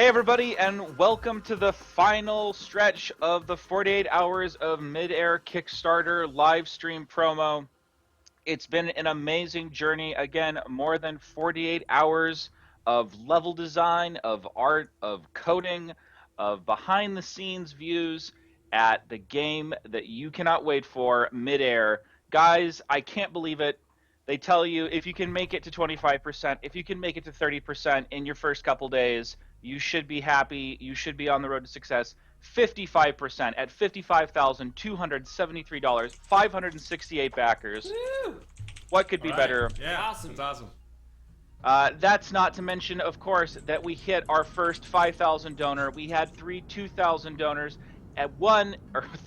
Hey everybody, and welcome to the final stretch of the 48 hours of Midair Kickstarter live stream promo. It's been an amazing journey. Again, more than 48 hours of level design, of art, of coding, of behind the scenes views at the game that you cannot wait for, Midair. Guys, I can't believe it. They tell you if you can make it to 25%, if you can make it to 30% in your first couple days, you should be happy. You should be on the road to success. 55% at $55,273, 568 backers. Woo! What could be better? Yeah, awesome. That's awesome. That's not to mention, of course, that we hit our first 5,000 donor. We had 2,000 donors, at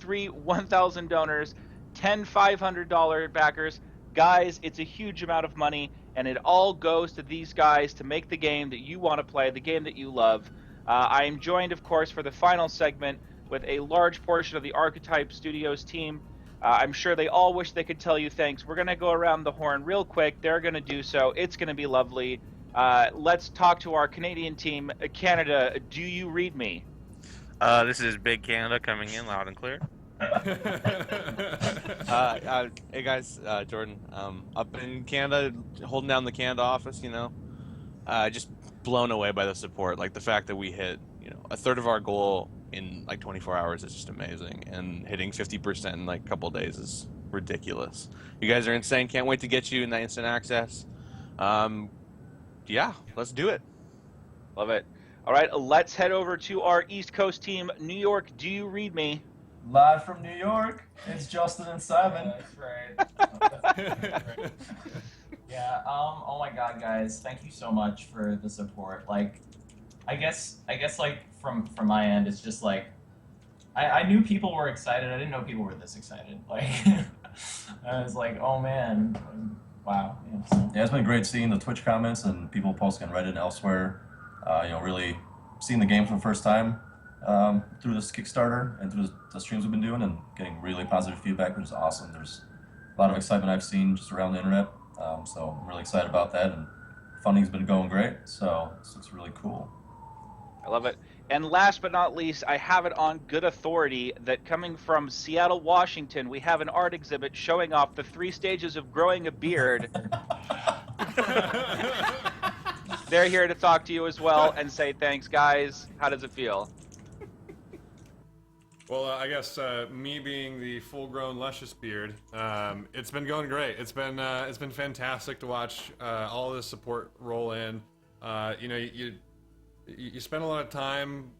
three 1,000 donors, 10 $500 backers. Guys, it's a huge amount of money, and it all goes to these guys to make the game that you want to play, the game that you love. I am joined, of course, for the final segment with a large portion of the Archetype Studios team. I'm sure they all wish they could tell you thanks. We're going to go around the horn real quick. They're going to do so. It's going to be lovely. Let's talk to our Canadian team. Canada, do you read me? This is Big Canada coming in loud and clear. Hey guys, Jordan. Up in Canada, holding down the Canada office, just blown away by the support. Like the fact that we hit, a third of our goal in like 24 hours is just amazing, and hitting 50% in like a couple of days is ridiculous. You guys are insane. Can't wait to get you in that instant access. Yeah, let's do it. Love it. All right, let's head over to our East Coast team. New York, do you read me? Live from New York, it's Justin and Simon. That's right. Yeah. Oh my God, guys! Thank you so much for the support. Like, I guess, like from my end, it's just like, I knew people were excited. I didn't know people were this excited. Like, I was like, oh man, wow. Yeah, it's been great seeing the Twitch comments and people posting on Reddit and elsewhere. Really seeing the game for the first time through this Kickstarter and through the streams we've been doing, and getting really positive feedback, which is awesome. There's a lot of excitement I've seen just around the internet, so I'm really excited about that, and funding's been going great, so this looks really cool. I love it. And last but not least, I have it on good authority that coming from Seattle, Washington, we have an art exhibit showing off the 3 stages of growing a beard. They're here to talk to you as well and say thanks, guys. How does it feel? Well, I guess me being the full-grown luscious beard, it's been going great. It's been fantastic to watch all this support roll in. You spend a lot of time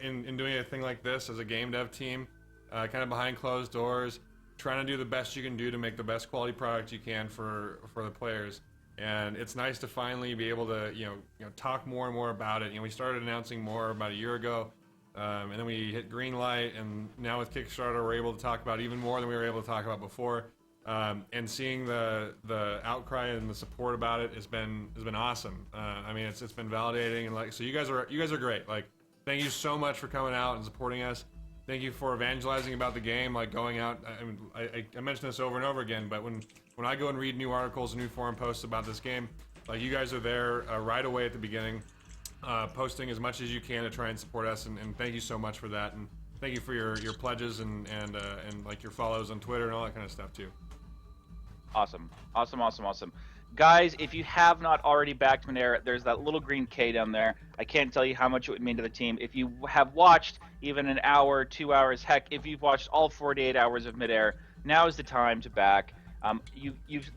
in doing a thing like this as a game dev team, kind of behind closed doors, trying to do the best you can do to make the best quality product you can for the players. And it's nice to finally be able to talk more and more about it. We started announcing more about a year ago, and then we hit green light, and now with Kickstarter we're able to talk about even more than we were able to talk about before. And seeing the outcry and the support about it has been awesome. I mean, it's been validating, and so you guys are great. Like, thank you so much for coming out and supporting us. Thank you for evangelizing about the game, like going out. I mention this over and over again, but when I go and read new articles and new forum posts about this game, like, you guys are there right away at the beginning, posting as much as you can to try and support us, and thank you so much for that, and thank you for your pledges and like your follows on Twitter and all that kind of stuff too. Awesome. Guys, if you have not already backed Midair, there's that little green K down there. I can't tell you how much it would mean to the team. If you have watched even an hour, 2 hours, heck, if you've watched all 48 hours of Midair, now is the time to back.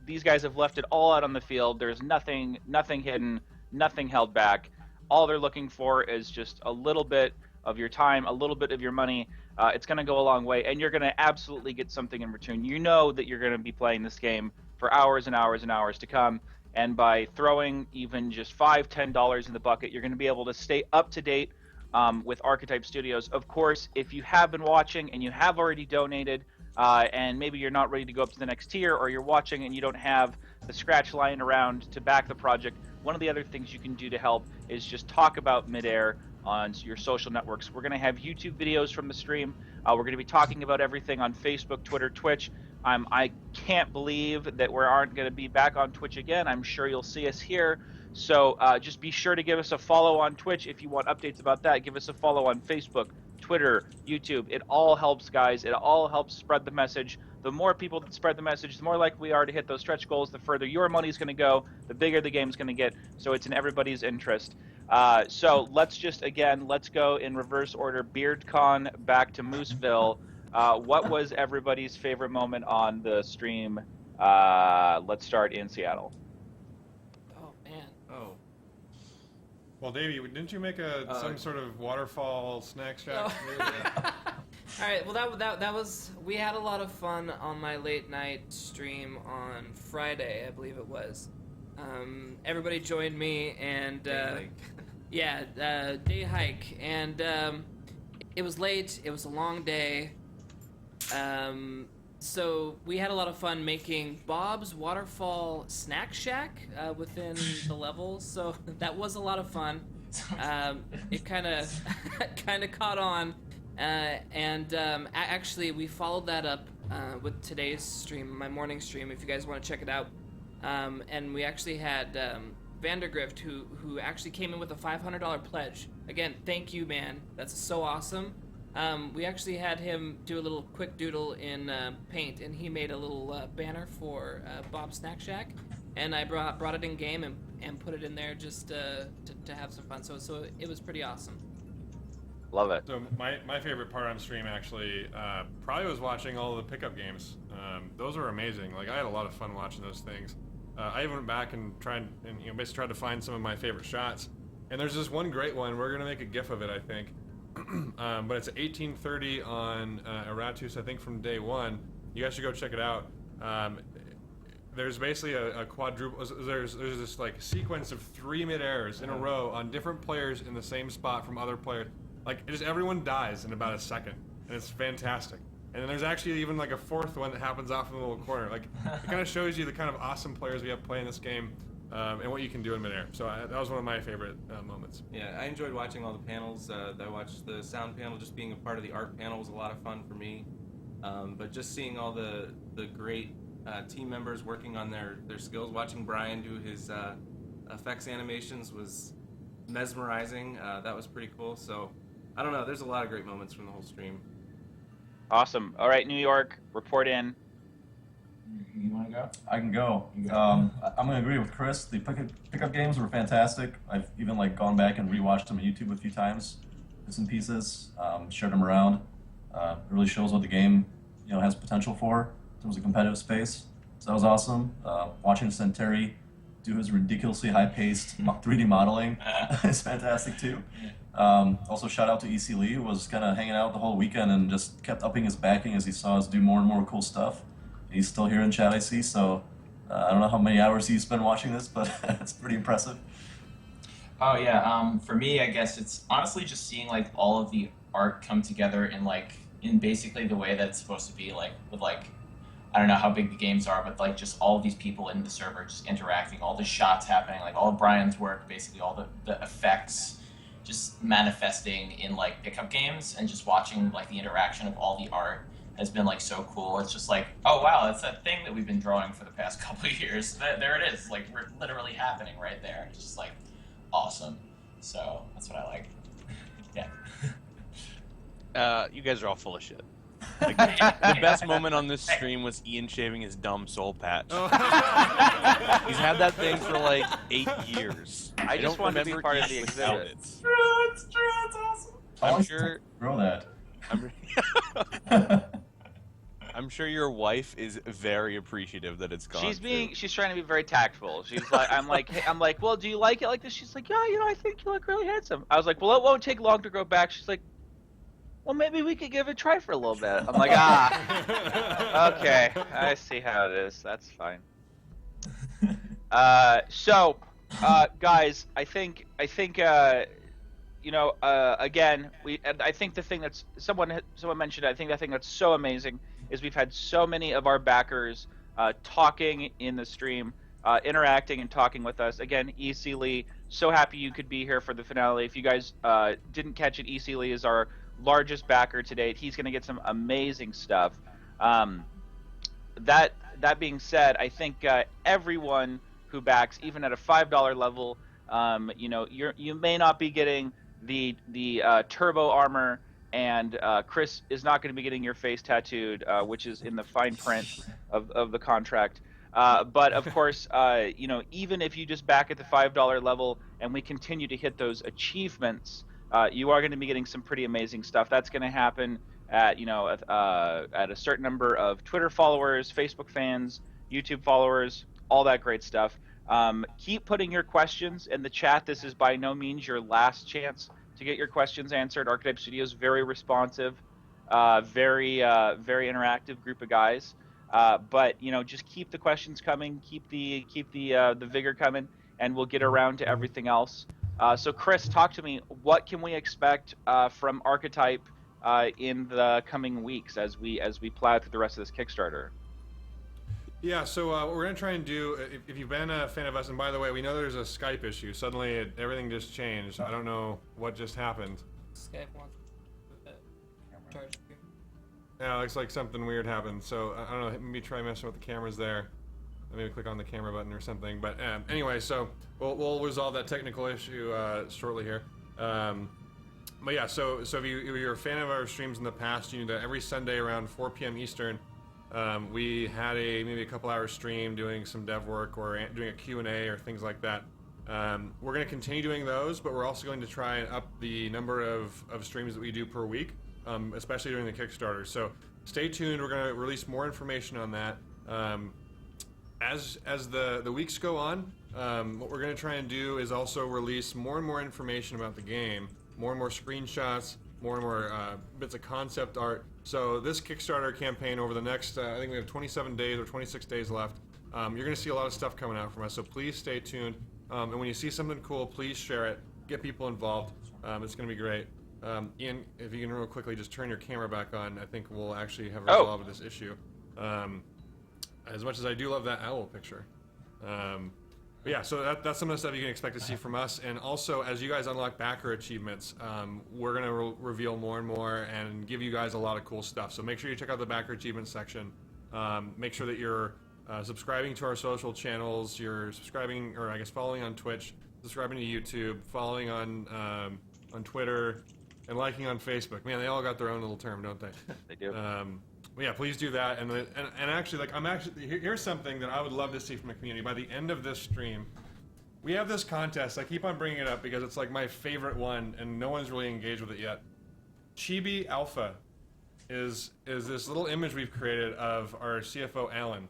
These guys have left it all out on the field. There's nothing hidden, nothing held back. All they're looking for is just a little bit of your time, a little bit of your money. It's going to go a long way, and you're going to absolutely get something in return. You know that you're going to be playing this game for hours and hours and hours to come, and by throwing even just $5, $10 in the bucket, you're going to be able to stay up to date with Archetype Studios. Of course, if you have been watching and you have already donated, and maybe you're not ready to go up to the next tier, or you're watching and you don't have the scratch lying around to back the project, one of the other things you can do to help is just talk about Midair on your social networks. We're going to have YouTube videos from the stream. We're going to be talking about everything on Facebook, Twitter, Twitch. I can't believe that we aren't going to be back on Twitch again. I'm sure you'll see us here. So just be sure to give us a follow on Twitch if you want updates about that. Give us a follow on Facebook, Twitter, YouTube. It all helps, guys. It all helps spread the message. The more people that spread the message, the more likely we are to hit those stretch goals. The further your money's going to go, the bigger the game's going to get. So it's in everybody's interest. So let's go in reverse order. BeardCon back to Mooseville. What was everybody's favorite moment on the stream? Let's start in Seattle. Oh man. Oh. Well, Davey, didn't you make some sort of waterfall snack shack? All right. Well, that was. We had a lot of fun on my late night stream on Friday, I believe it was. Everybody joined me, and day hike, and it was late. It was a long day. So we had a lot of fun making Bob's Waterfall Snack Shack within the levels. So that was a lot of fun. It kind of caught on, and actually we followed that up with today's stream, my morning stream. If you guys want to check it out, and we actually had Vandergrift who actually came in with a $500 pledge. Again, thank you, man. That's so awesome. We actually had him do a little quick doodle in paint, and he made a little banner for Bob's Snack Shack, and I brought it in game and put it in there just to have some fun. So it was pretty awesome. Love it. So my favorite part on stream actually probably was watching all the pickup games. Those are amazing. Like I had a lot of fun watching those things. I even went back and basically tried to find some of my favorite shots. And there's this one great one. We're gonna make a GIF of it, I think. But it's 1830 on Eratus, I think, from day one. You guys should go check it out. There's basically a quadruple. There's this like sequence of 3 mid-airs in a row on different players in the same spot from other players. Like just everyone dies in about a second, and it's fantastic. And then there's actually even like a 4th one that happens off in the little corner. Like it kind of shows you the kind of awesome players we have playing this game. And what you can do in midair. So that was one of my favorite moments. Yeah, I enjoyed watching all the panels. I watched the sound panel. Just being a part of the art panel was a lot of fun for me. But just seeing all the great team members working on their skills, watching Brian do his effects animations was mesmerizing. That was pretty cool. So I don't know. There's a lot of great moments from the whole stream. Awesome. All right, New York, report in. You want to go? I can go. I'm going to agree with Chris. The pickup games were fantastic. I've even gone back and rewatched them on YouTube a few times, bits and pieces, shared them around. It really shows what the game has potential for in terms of competitive space. So that was awesome. Watching Centauri do his ridiculously high-paced 3D modeling is fantastic too. Also, shout out to EC Lee, who was kind of hanging out the whole weekend and just kept upping his backing as he saw us do more and more cool stuff. He's still here in chat, I see, so I don't know how many hours he's been watching this, but it's pretty impressive. Oh yeah, for me, I guess it's honestly just seeing all of the art come together in basically the way that it's supposed to be, with I don't know how big the games are, but just all of these people in the server just interacting, all the shots happening, all of Brian's work, basically all the effects just manifesting in pickup games, and just watching the interaction of all the art has been so cool. It's just oh wow, that's that thing that we've been drawing for the past couple of years. There it is, we're literally happening right there. It's just awesome. So that's what I like. Yeah. You guys are all full of shit. The best moment on this stream was Ian shaving his dumb soul patch. He's had that thing for 8 years. I just want to be part of the exhibit. It's true. It's awesome. I'm sure. Grow that. I'm sure your wife is very appreciative that it's gone. She's trying to be very tactful. She's I'm like, well, do you like it like this? She's like, yeah, I think you look really handsome. I was like, well, it won't take long to grow back. She's like, well, maybe we could give it a try for a little bit. I'm like, okay, I see how it is. That's fine. So, guys, I think again, I think the thing that's someone mentioned, I think the thing that's so amazing is we've had so many of our backers talking in the stream, interacting and talking with us. Again, EC Lee, so happy you could be here for the finale. If you guys didn't catch it, EC Lee is our largest backer to date. He's going to get some amazing stuff. that being said, I think everyone who backs, even at a $5 level, you may not be getting the turbo armor, and Chris is not going to be getting your face tattooed, which is in the fine print of the contract. But of course, even if you just back at the $5 level and we continue to hit those achievements, you are going to be getting some pretty amazing stuff. That's going to happen at at a certain number of Twitter followers, Facebook fans, YouTube followers, all that great stuff. Keep putting your questions in the chat. This is by no means your last chance to get your questions answered. Archetype Studios very responsive, very interactive group of guys. But just keep the questions coming, keep the vigor coming, and we'll get around to everything else. So Chris, talk to me. What can we expect from Archetype in the coming weeks as we plow through the rest of this Kickstarter? Yeah, so what we're going to try and do, if you've been a fan of us, and by the way, we know there's a Skype issue. Suddenly, everything just changed. I don't know what just happened. Skype wants to charge here. Yeah, it looks like something weird happened. So, I don't know, maybe try messing with the cameras there. Maybe click on the camera button or something. But anyway, so we'll resolve that technical issue shortly here. But yeah, so if you're a fan of our streams in the past, you know that every Sunday around 4 p.m. Eastern, we had maybe a couple hour stream doing some dev work or doing a Q&A or things like that. We're going to continue doing those, but we're also going to try and up the number of streams that we do per week, especially during the Kickstarter. So stay tuned. We're going to release more information on that. As the weeks go on, what we're going to try and do is also release more and more information about the game, more and more screenshots, more and more bits of concept art. So this Kickstarter campaign over the next, I think we have 27 days or 26 days left, you're going to see a lot of stuff coming out from us, so please stay tuned. And when you see something cool, please share it, get people involved. It's going to be great. Ian, if you can real quickly just turn your camera back on, I think we'll actually have resolved this issue. As much as I do love that owl picture. But yeah, so that's some of the stuff you can expect to see from us. And also, as you guys unlock backer achievements, we're going to reveal more and more and give you guys a lot of cool stuff. So make sure you check out the backer achievements section. Make sure that you're subscribing to our social channels, you're subscribing, or I guess following on Twitch, subscribing to YouTube, following on Twitter, and liking on Facebook. Man, they all got their own little term, don't they? They do. Yeah, please do that. And actually, here's something that I would love to see from the community. By the end of this stream, we have this contest. I keep on bringing it up because it's like my favorite one, and no one's really engaged with it yet. Chibi Alpha is this little image we've created of our CFO Alan,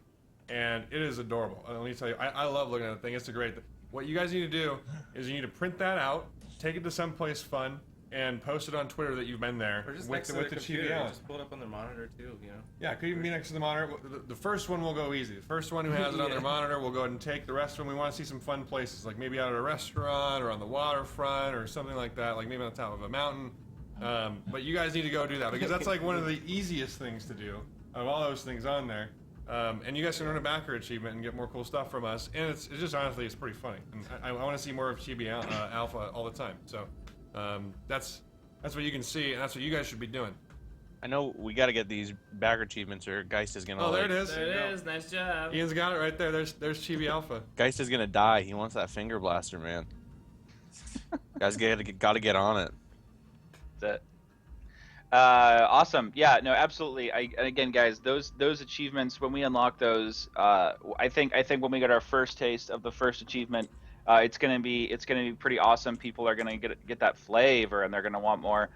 and it is adorable. Let me tell you, I love looking at the thing. It's a great thing. What you guys need to do is you need to print that out, take it to someplace fun, and post it on Twitter that you've been there Or just with next the to the Chibi computer, Allen. just pull it up on their monitor too, you know. Yeah, could even be next to the monitor. The first one will go easy. The first one who has it on their monitor will go ahead and take. The rest of them, we want to see some fun places, like maybe out at a restaurant or on the waterfront or something like that, like maybe on the top of a mountain. But you guys need to go do that because that's like one of the easiest things to do of all those things on there. And you guys can earn a backer achievement and get more cool stuff from us. And it's just honestly, it's pretty funny. And I want to see more of Chibi Alpha all the time. So that's what you can see, and that's what you guys should be doing. I know we got to get these backer achievements, or Geist is gonna. Oh, there it is. There it is. Nice job. Ian's got it right there. There's Chibi Alpha. Geist is gonna die. He wants that finger blaster, man. Guys, gotta get on it. That's it. Awesome. Yeah, no, absolutely. And again, guys, those achievements, when we unlock those, I think when we get our first taste of the first achievement, it's gonna be pretty awesome. People are gonna get that flavor, and they're gonna want more.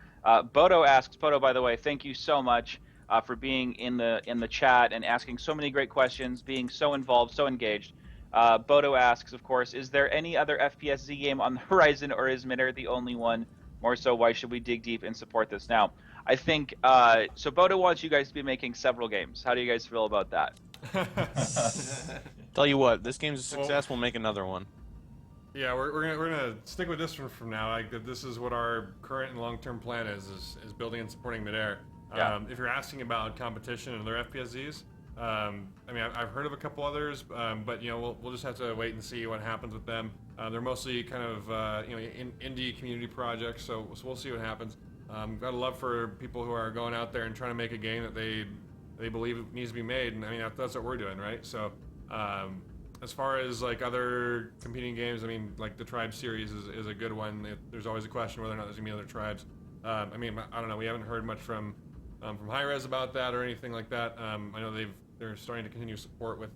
Bodo asks, Bodo, by the way, thank you so much for being in the chat and asking so many great questions, being so involved, so engaged. Bodo asks, of course, is there any other FPS Z game on the horizon, or is Midair the only one? More so, why should we dig deep and support this now? I think so. Bodo wants you guys to be making several games. How do you guys feel about that? Tell you what, this game's a success. We'll make another one. Yeah, we're gonna stick with this one from now. Like, this is what our current and long-term plan is building and supporting Midair. Yeah. If you're asking about competition and other FPSZs, I mean, I've heard of a couple others, but we'll just have to wait and see what happens with them. They're mostly kind of indie community projects, so we'll see what happens. Got a love for people who are going out there and trying to make a game that they believe needs to be made, and I mean that's what we're doing, right? So as far as like other competing games, I mean like the Tribe series is a good one. There's always a question whether or not there's gonna be other tribes. I mean, I don't know. We haven't heard much from Hi-Rez about that or anything like that. I know they're starting to continue support with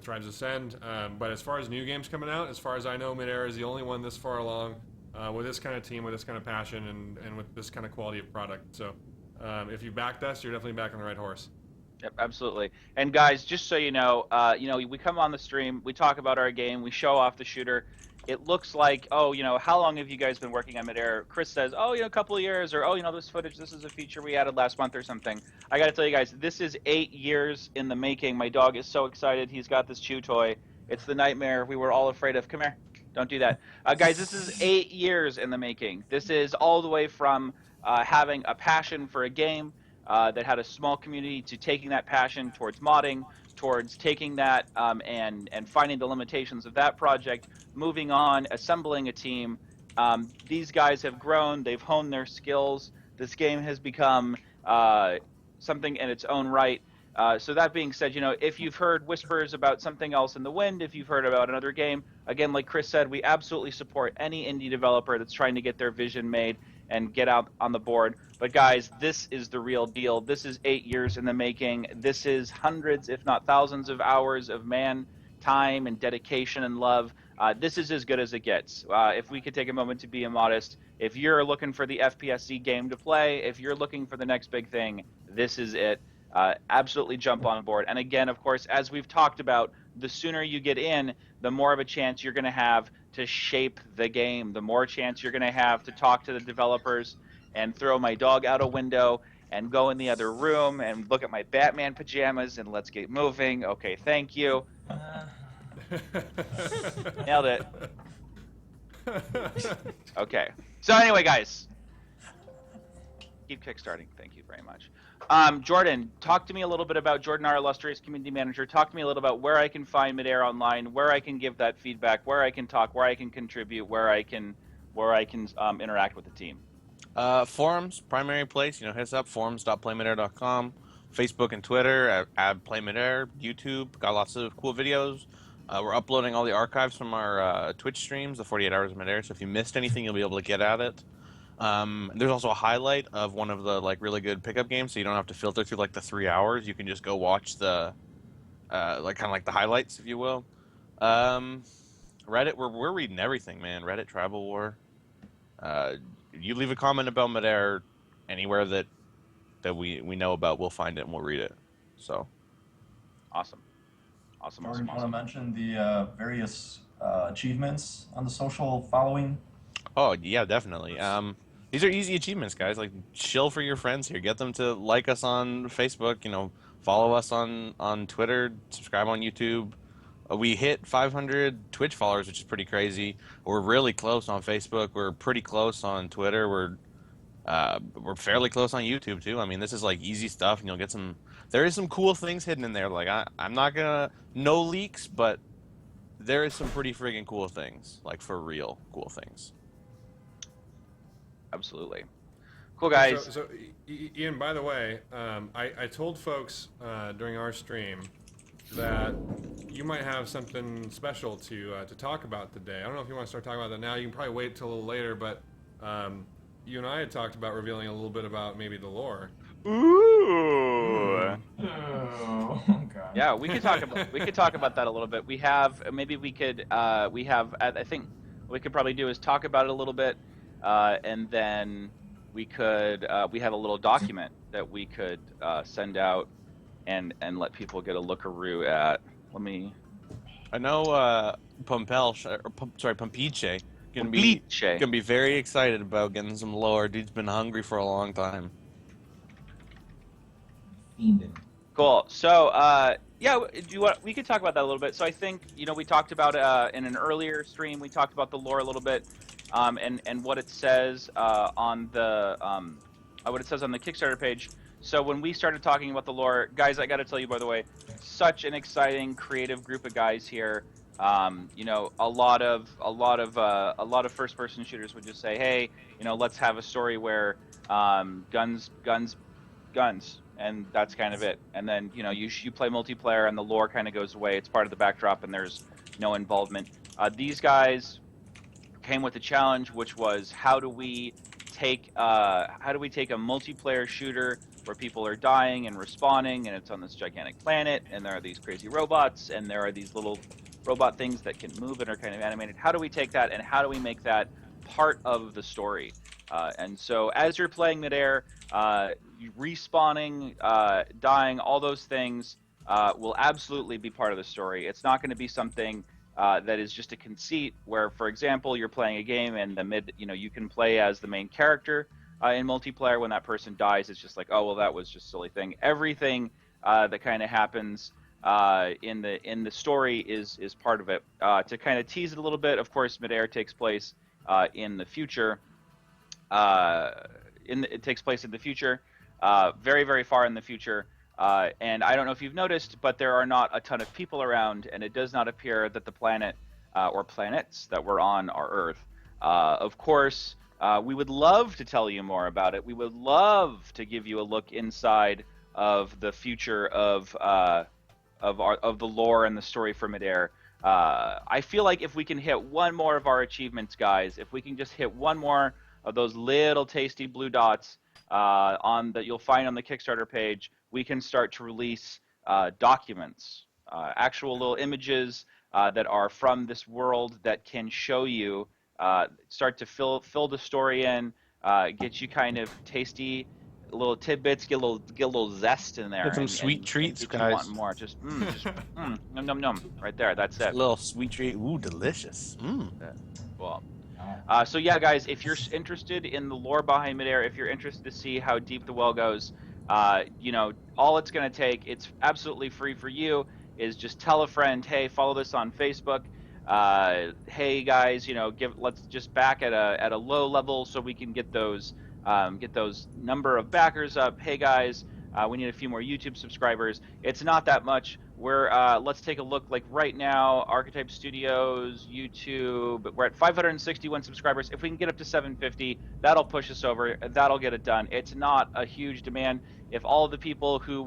Tribes Ascend. But as far as new games coming out, as far as I know, Midair is the only one this far along with this kind of team, with this kind of passion, and with this kind of quality of product. So if you backed us, you're definitely back on the right horse. Yep, absolutely. And guys, just so you know, we come on the stream, we talk about our game, we show off the shooter. It looks like, oh, how long have you guys been working on Midair? Chris says, oh, a couple of years, or oh, this footage, this is a feature we added last month or something. I got to tell you guys, this is 8 years in the making. My dog is so excited. He's got this chew toy. It's the nightmare we were all afraid of. Come here. Don't do that. Guys, this is 8 years in the making. This is all the way from having a passion for a game that had a small community to taking that passion towards modding, towards taking that and finding the limitations of that project, moving on, assembling a team. These guys have grown. They've honed their skills. This game has become something in its own right. So that being said, if you've heard whispers about something else in the wind, if you've heard about another game, again, like Chris said, we absolutely support any indie developer that's trying to get their vision made and get out on the board. But guys, this is the real deal. This is 8 years in the making. This is hundreds, if not thousands of hours of time and dedication and love. This is as good as it gets. If we could take a moment to be immodest, if you're looking for the FPSC game to play, if you're looking for the next big thing, this is it. Absolutely jump on board. And again, of course, as we've talked about, the sooner you get in, the more of a chance you're going to have to shape the game, the more chance you're going to have to talk to the developers and throw my dog out a window and go in the other room and look at my Batman pajamas and let's get moving. Okay, thank you. Nailed it. Okay. So anyway, guys, keep kickstarting. Thank you very much. Jordan, talk to me a little bit about Jordan, our illustrious community manager. Talk to me a little about where I can find Midair online, where I can give that feedback, where I can talk, where I can contribute, where I can interact with the team. Forums, primary place. Hit us up, forums.playmidair.com. Facebook and Twitter at playmidair. YouTube, got lots of cool videos. We're uploading all the archives from our Twitch streams, the 48 Hours of Midair. So if you missed anything, you'll be able to get at it. There's also a highlight of one of the really good pickup games, so you don't have to filter through the 3 hours. You can just go watch the the highlights, if you will. Reddit, we're reading everything, man. Reddit, Tribal War. You leave a comment about Midair anywhere that we know about, we'll find it and we'll read it. So awesome. Jordan, want to mention the various achievements on the social following? Oh yeah, definitely. These are easy achievements, guys. Chill for your friends here. Get them to like us on Facebook. Follow us on Twitter. Subscribe on YouTube. We hit 500 Twitch followers, which is pretty crazy. We're really close on Facebook. We're pretty close on Twitter. We're fairly close on YouTube too. I mean, this is easy stuff, and you'll get some. There is some cool things hidden in there. I'm not gonna no leaks, but there is some pretty friggin' cool things. For real cool things. Absolutely. Cool, guys. So Ian, by the way, I told folks during our stream that you might have something special to talk about today. I don't know if you want to start talking about that now. You can probably wait till a little later, but you and I had talked about revealing a little bit about maybe the lore. Ooh. Oh, God. Yeah, we could talk about that a little bit. I think what we could probably do is talk about it a little bit, and then we have a little document that we could send out and let people get a lookaroo at. I know Pumpiche gonna be very excited about getting some lore. Dude's been hungry for a long time. Fiending. Cool. So we could talk about that a little bit. So I think we talked about in an earlier stream, we talked about the lore a little bit, and what it says on the Kickstarter page. So when we started talking about the lore, guys, I got to tell you, by the way, such an exciting, creative group of guys here. A lot of first-person shooters would just say, hey, let's have a story where guns, and that's kind of it. And then you play multiplayer, and the lore kind of goes away. It's part of the backdrop, and there's no involvement. These guys came with a challenge, which was how do we take a multiplayer shooter where people are dying and respawning, and it's on this gigantic planet, and there are these crazy robots, and there are these little robot things that can move and are kind of animated. How do we take that, and how do we make that part of the story? And so as you're playing Midair, respawning, dying, all those things will absolutely be part of the story. It's not going to be something that is just a conceit where, for example, you're playing a game and you can play as the main character in multiplayer. When that person dies, it's just like, oh, well, that was just a silly thing. Everything that kind of happens in the story is part of it. To kind of tease it a little bit, of course, Midair takes place in the future. It takes place in the future, very, very far in the future. And I don't know if you've noticed, but there are not a ton of people around, and it does not appear that the planet or planets that we're on are Earth. Of course, we would love to tell you more about it. We would love to give you a look inside of the future of the lore and the story for Midair. I feel like if we can hit one more of our achievements, guys, if we can just hit one more of those little tasty blue dots that you'll find on the Kickstarter page, we can start to release documents, actual little images that are from this world that can show you, start to fill the story in, get you kind of tasty little tidbits, get a little zest in there. Get some sweet treats, get you guys. wanting more. Just num num num, right there. That's it. A little sweet treat. Ooh, delicious. Well. So yeah, guys, if you're interested in the lore behind Midair, if you're interested to see how deep the well goes, all it's going to take, it's absolutely free for you, is just tell a friend, hey, follow this on Facebook. Hey guys, let's just back at a low level so we can get those number of backers up. Hey guys, we need a few more YouTube subscribers. It's not that much. Let's take a look. Like right now, Archetype Studios, YouTube, we're at 561 subscribers. If we can get up to 750, that'll push us over. That'll get it done. It's not a huge demand. If all of the people who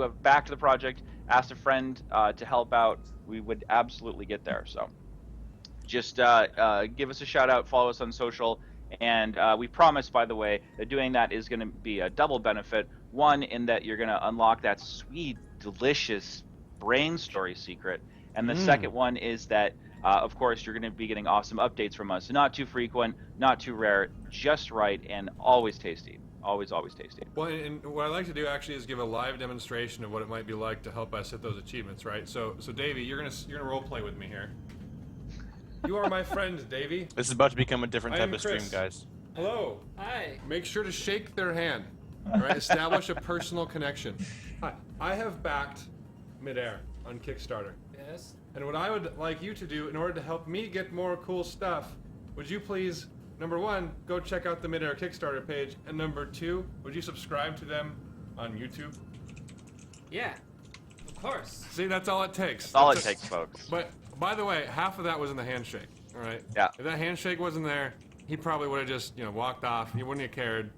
have backed the project asked a friend to help out, we would absolutely get there. So just give us a shout out, follow us on social, and we promise, by the way, that doing that is going to be a double benefit. One, in that you're going to unlock that sweet, delicious brain story secret, and the second one is that of course you're going to be getting awesome updates from us. Not too frequent, not too rare, just right, and always tasty. Always tasty. Well, and what I'd like to do actually is give a live demonstration of what it might be like to help us hit those achievements, right? So Davey, you're gonna role play with me here. You are my friend, Davey. This is about to become a different I type am of stream, Chris. guys. Hello. Hi. Make sure to shake their hand. All right, establish a personal connection. Hi, I have backed Midair on Kickstarter. Yes. And what I would like you to do in order to help me get more cool stuff, would you please, number one, go check out the Midair Kickstarter page, and number two, would you subscribe to them on YouTube? Yeah. Of course. See, that's all it takes. That's all it That's takes, folks. But, by the way, half of that was in the handshake, all right? Yeah. If that handshake wasn't there, he probably would have just, walked off. He wouldn't have cared.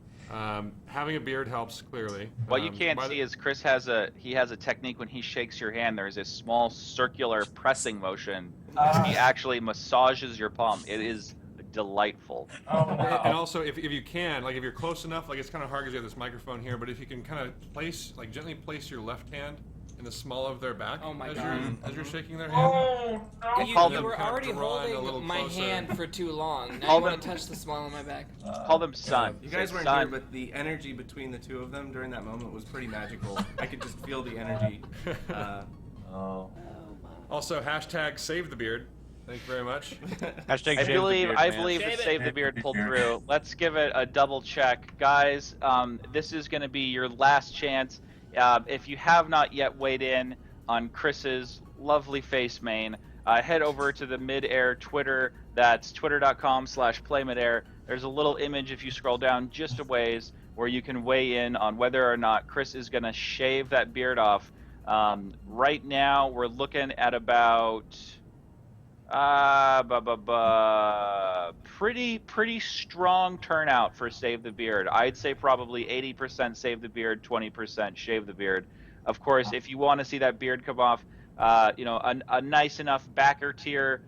Having a beard helps, clearly. What you can't see is Chris has a technique when he shakes your hand. There's a small circular pressing motion. He actually massages your palm. It is delightful. Oh, wow. And also, if you can, like if you're close enough, like it's kind of hard because you have this microphone here, but if you can kind of gently place your left hand in the small of their back Oh my as God. as you're shaking their hand. Oh, no. You, call you them were kind of already drawn a little holding my closer. hand for too long. Now Call you want them- to touch the small on my back. Call them son. You guys Say weren't son. here, but the energy between the two of them during that moment was pretty magical. I could just feel the energy. Oh. Also, hashtag save the beard. Thank you very much. Hashtag I shave the believe beard, I man. believe Shave that it. Save the Beard pulled through. Let's give it a double check, guys. This is going to be your last chance. If you have not yet weighed in on Chris's lovely face main, head over to the Midair Twitter. That's twitter.com/playmidair. There's a little image if you scroll down just a ways where you can weigh in on whether or not Chris is going to shave that beard off. Right now, we're looking at about Pretty strong turnout for Save the Beard. I'd say probably 80% Save the Beard, 20% Shave the Beard. Of course, if you want to see that beard come off, a nice enough backer tier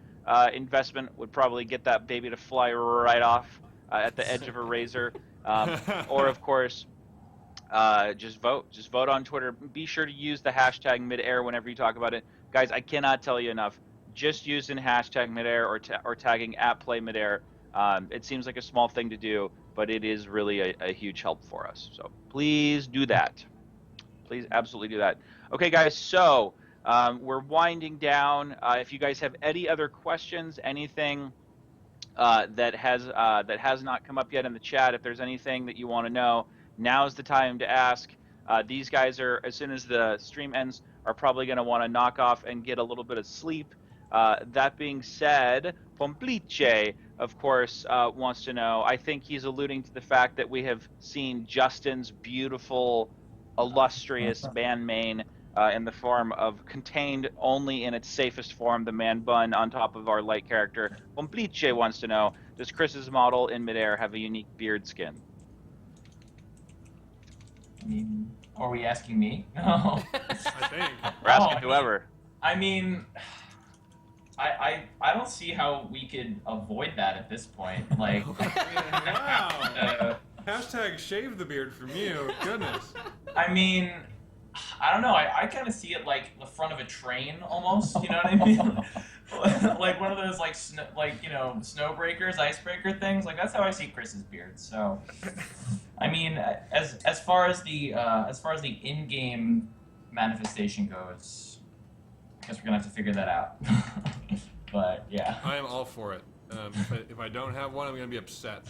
investment would probably get that baby to fly right off at the edge of a razor. Or of course, just vote. Just vote on Twitter. Be sure to use the hashtag Midair whenever you talk about it, guys. I cannot tell you enough. Just using hashtag Midair or tagging @PlayMidair. It seems like a small thing to do, but it is really a huge help for us. So please do that. Please absolutely do that. Okay, guys. So we're winding down. If you guys have any other questions, anything that has not come up yet in the chat, if there's anything that you want to know, now's the time to ask. These guys are, as soon as the stream ends, are probably going to want to knock off and get a little bit of sleep. That being said, Pomplice, of course, wants to know. I think he's alluding to the fact that we have seen Justin's beautiful, illustrious man mane in the form of contained only in its safest form, the man bun on top of our light character. Pomplice wants to know, does Chris's model in Midair have a unique beard skin? I mean, are we asking me? No. I think. We're asking whoever. I mean, I don't see how we could avoid that at this point. Like, Wow. Hashtag shave the beard from you. Goodness. I mean, I don't know. I kind of see it like the front of a train almost. You know what I mean? Like one of those like snowbreakers, icebreaker things. Like that's how I see Chris's beard. So, I mean, as far as the in-game manifestation goes, I guess we're gonna have to figure that out. But yeah. I am all for it. If I don't have one, I'm gonna be upset.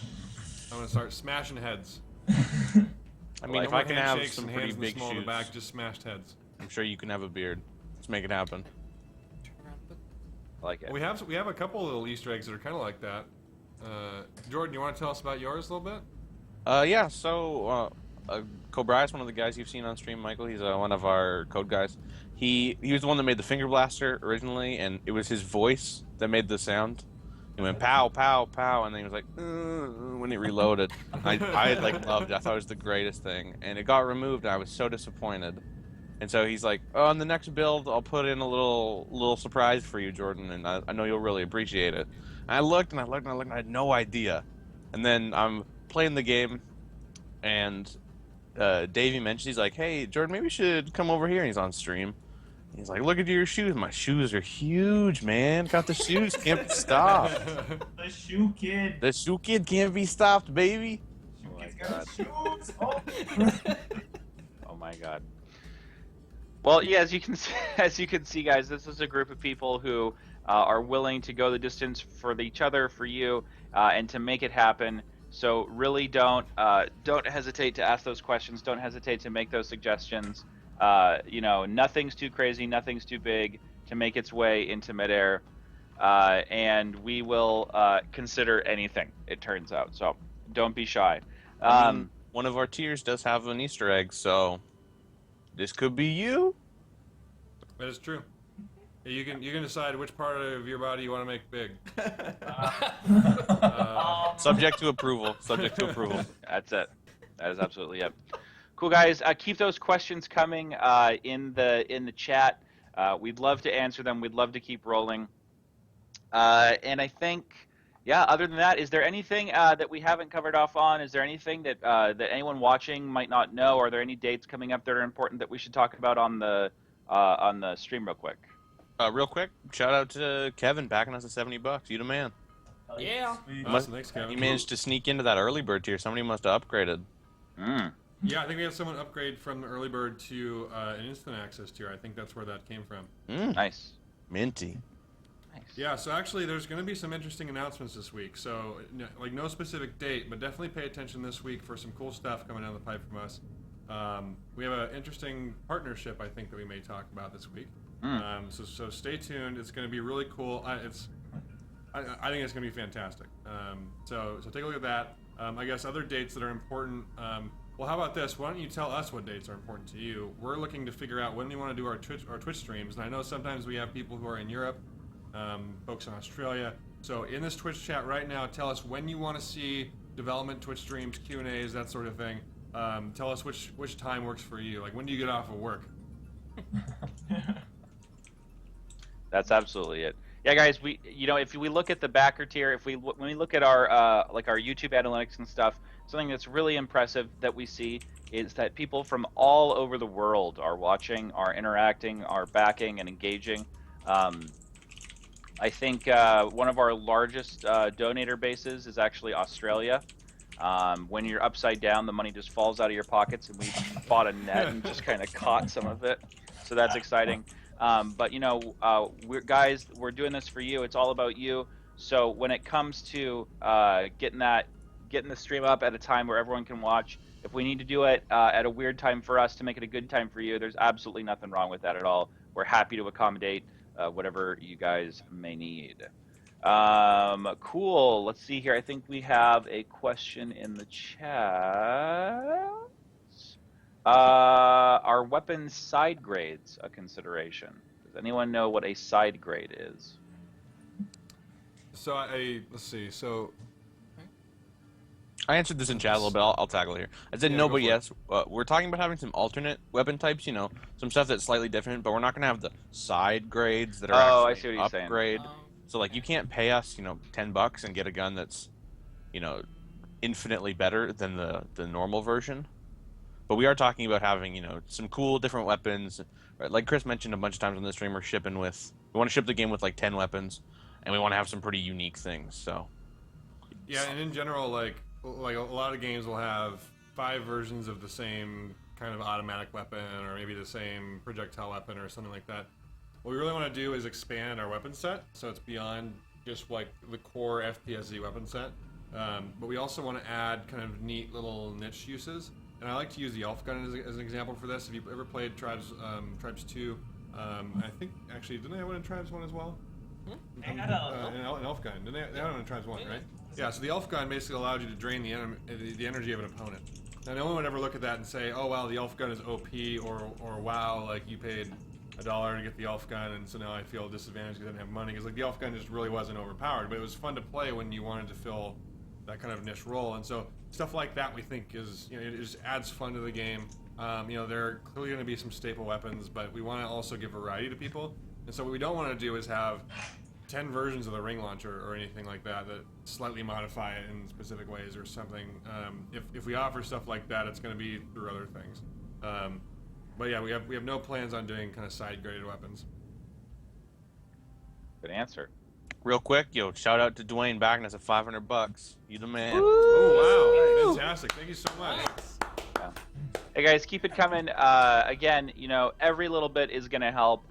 I'm gonna start smashing heads. I mean, if I can have Handshakes some and pretty hands in the big small of shoes, the back, just smashed heads. I'm sure you can have a beard. Let's make it happen. I like it. We have a couple of little Easter eggs that are kind of like that. Jordan, you want to tell us about yours a little bit? Yeah. So, Cobra is one of the guys you've seen on stream, Michael. He's one of our code guys. He was the one that made the finger blaster originally, and it was his voice that made the sound. He went pow, pow, pow, and then he was like, when he reloaded. I like loved it. I thought it was the greatest thing, and it got removed. And I was so disappointed. And so he's like, oh, on the next build, I'll put in a little surprise for you, Jordan, and I know you'll really appreciate it. And I looked and I looked and I looked and I had no idea. And then I'm playing the game, and Davey mentions, he's like, hey, Jordan, maybe you should come over here. And he's on stream. He's like, look at your shoes. My shoes are huge, man. Got the shoes. Can't be stopped. The shoe kid. The shoe kid can't be stopped, baby. Shoe Oh my kid's got shoes. Oh my god. Well, yeah, as you can see, guys, this is a group of people who are willing to go the distance for each other, for you, and to make it happen. So really, don't hesitate to ask those questions. Don't hesitate to make those suggestions. Nothing's too crazy, nothing's too big to make its way into Midair, and we will consider anything. It turns out, so don't be shy. I mean, one of our tiers does have an Easter egg, so this could be you. That is true. You can decide which part of your body you want to make big. Subject to approval. Subject to approval. That's it. That is absolutely it. Cool, guys. Keep those questions coming in the chat. We'd love to answer them. We'd love to keep rolling. And I think, yeah. Other than that, is there anything that we haven't covered off on? Is there anything that that anyone watching might not know? Are there any dates coming up that are important that we should talk about on the stream real quick? Real quick, shout out to Kevin backing us at $70. You the man. Yeah. Awesome, thanks, Kevin. You managed to sneak into that early bird tier. Somebody must have upgraded. Yeah, I think we had someone upgrade from the early bird to an instant access tier. I think that's where that came from. Nice. Minty. Nice. Yeah, so actually there's going to be some interesting announcements this week. So, like, no specific date, but definitely pay attention this week for some cool stuff coming down the pipe from us. We have an interesting partnership, I think, that we may talk about this week. So stay tuned. It's going to be really cool. I think it's going to be fantastic. So take a look at that. I guess other dates that are important. Well, how about this? Why don't you tell us what dates are important to you? We're looking to figure out when we want to do our Twitch streams, and I know sometimes we have people who are in Europe folks in Australia. So in this Twitch chat right now, tell us when you want to see development Twitch streams, Q&As, that sort of thing. Tell us which time works for you. Like, when do you get off of work? That's absolutely it. Yeah, guys, if we look at the backer tier, when we look at our like our YouTube analytics and stuff, something that's really impressive that we see is that people from all over the world are watching, are interacting, are backing and engaging. I think one of our largest donator bases is actually Australia. When you're upside down, the money just falls out of your pockets, and we bought a net and just kind of caught some of it. So that's exciting. But we're doing this for you. It's all about you. So when it comes to getting the stream up at a time where everyone can watch, if we need to do it at a weird time for us to make it a good time for you, there's absolutely nothing wrong with that at all. We're happy to accommodate whatever you guys may need. Cool. Let's see here. I think we have a question in the chat. Are weapon side grades a consideration? Does anyone know what a side grade is? So let's see. So I answered this in chat a little bit. I'll tackle it here. I said Yeah, no, go but for yes. We're talking about having some alternate weapon types. Some stuff that's slightly different, but we're not going to have the side grades that are Oh, I actually see what you're saying. upgrade. So like, you can't pay us, $10 and get a gun that's, infinitely better than the normal version. But we are talking about having, some cool different weapons. Right? Like Chris mentioned a bunch of times on the stream, we want to ship the game with like 10 weapons, and we want to have some pretty unique things. So yeah, and in general, like a lot of games will have 5 versions of the same kind of automatic weapon, or maybe the same projectile weapon or something like that. What we really want to do is expand our weapon set, so it's beyond just like the core FPSZ weapon set. But we also want to add kind of neat little niche uses. And I like to use the elf gun as an example for this. If you've ever played Tribes 2, I think actually, didn't they have one in Tribes 1 as well? They had An elf gun. Didn't they had one in Tribes 1, right? Yeah, so the elf gun basically allowed you to drain the energy of an opponent. Now, no one would ever look at that and say, oh, wow, the elf gun is OP, or wow, like you paid $1 to get the elf gun, and so now I feel disadvantaged because I didn't have money. Because like the elf gun just really wasn't overpowered, but it was fun to play when you wanted to fill that kind of niche role. And so stuff like that, we think is, it just adds fun to the game. There are clearly going to be some staple weapons, but we want to also give variety to people. And so what we don't want to do is have 10 versions of the ring launcher or anything like that slightly modify it in specific ways or something. If we offer stuff like that, it's going to be through other things. But yeah, we have no plans on doing kind of side graded weapons. Good answer. real quick, shout out to Dwayne backing us at $500. You the man. Oh wow, fantastic! Thank you so much. Yeah. Hey guys, keep it coming. Again, every little bit is gonna help.